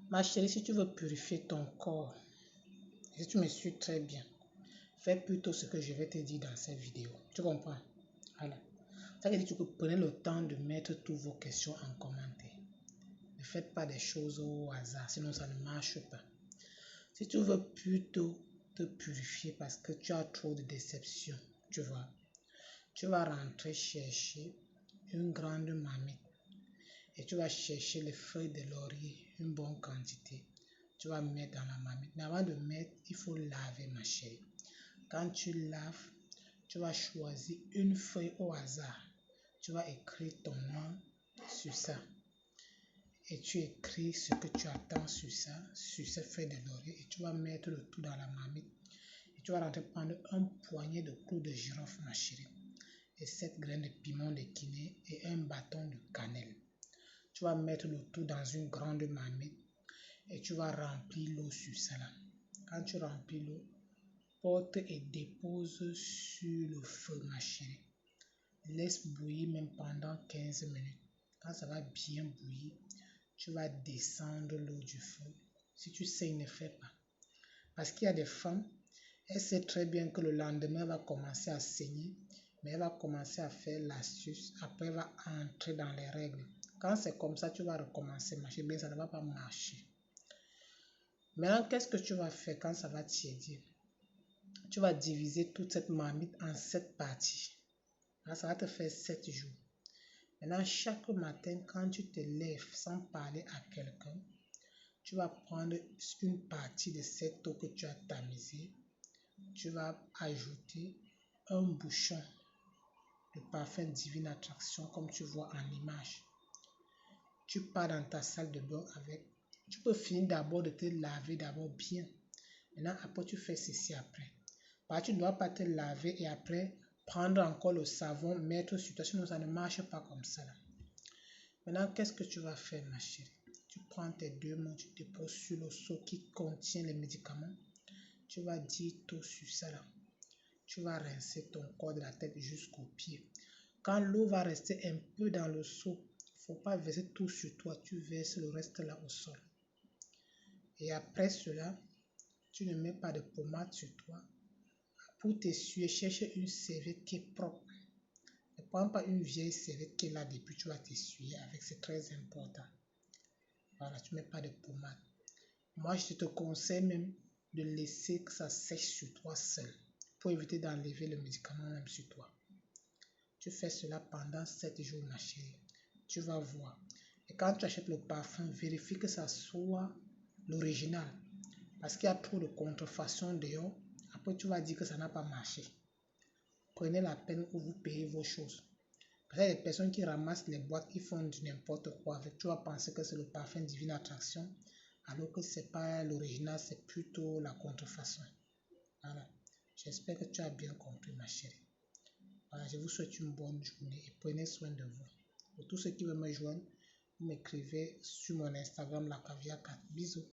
Ma chérie, si tu veux purifier ton corps, si tu me suis très bien, fais plutôt ce que je vais te dire dans cette vidéo. Tu comprends? Voilà. Ça veut dire que tu peux prendre le temps de mettre toutes vos questions en commentaire. Ne faites pas des choses au hasard, sinon ça ne marche pas. Si tu veux plutôt te purifier parce que tu as trop de déceptions, tu vois, tu vas rentrer chercher une grande marmite et tu vas chercher les feuilles de laurier, une bonne quantité. Tu vas mettre dans la marmite. Mais avant de mettre, il faut laver, ma chérie. Quand tu laves, tu vas choisir une feuille au hasard. Tu vas écrire ton nom sur ça. Et tu écris ce que tu attends sur ça, sur cette feuille de laurier. Et tu vas mettre le tout dans la marmite. Et tu vas rentrer prendre un poignet de clous de girofle, ma chérie. Et 7 graines de piment de Guinée et un bâton de cannelle. Tu vas mettre le tout dans une grande marmite et tu vas remplir l'eau sur ça là. Quand tu remplis l'eau, porte et dépose sur le feu, ma chérie. Laisse bouillir même pendant 15 minutes. Quand ça va bien bouillir, tu vas descendre l'eau du feu. Si tu sais, ne fais pas. Parce qu'il y a des femmes, elles savent très bien que le lendemain, elle va commencer à saigner, mais elle va commencer à faire l'astuce. Après, elle va entrer dans les règles. Quand c'est comme ça, tu vas recommencer, ma chérie, mais ça ne va pas marcher. Maintenant, qu'est-ce que tu vas faire quand ça va tiédir? Tu vas diviser toute cette marmite en 7 parties. Là, ça va te faire 7 jours. Maintenant, chaque matin, quand tu te lèves sans parler à quelqu'un, tu vas prendre une partie de cette eau que tu as tamisée. Tu vas ajouter un bouchon de parfum Divine Attraction comme tu vois en image. Tu pars dans ta salle de bain avec. Tu peux finir d'abord de te laver d'abord bien. Maintenant, après, tu fais ceci après. Parce que tu ne dois pas te laver et après prendre encore le savon, mettre sur toi, sinon ça ne marche pas comme ça. Là. Maintenant, qu'est-ce que tu vas faire, ma chérie? Tu prends tes 2 mains, tu te poses sur le seau qui contient les médicaments. Tu vas dire tout sur ça là. Tu vas rincer ton corps de la tête jusqu'aux pieds. Quand l'eau va rester un peu dans le seau, il ne faut pas verser tout sur toi, tu verses le reste là au sol. Et après cela, tu ne mets pas de pommade sur toi. Pour t'essuyer, cherche une serviette qui est propre. Ne prends pas une vieille serviette qui est là depuis, tu vas t'essuyer avec, c'est très important. Voilà, tu ne mets pas de pommade. Moi, je te conseille même de laisser que ça sèche sur toi seul pour éviter d'enlever le médicament même sur toi. Tu fais cela pendant 7 jours, ma chérie. Tu vas voir. Et quand tu achètes le parfum, vérifie que ça soit l'original. Parce qu'il y a trop de contrefaçon dehors. Après, tu vas dire que ça n'a pas marché. Prenez la peine où vous payez vos choses. Parce qu'il y a des personnes qui ramassent les boîtes, qui font du n'importe quoi avec. Tu vas penser que c'est le parfum Divine Attraction, alors que ce n'est pas l'original, c'est plutôt la contrefaçon. Voilà. J'espère que tu as bien compris, ma chérie. Voilà, je vous souhaite une bonne journée et prenez soin de vous. Pour tous ceux qui veulent me joindre, vous m'écrivez sur mon Instagram, la Caviar 4. Bisous.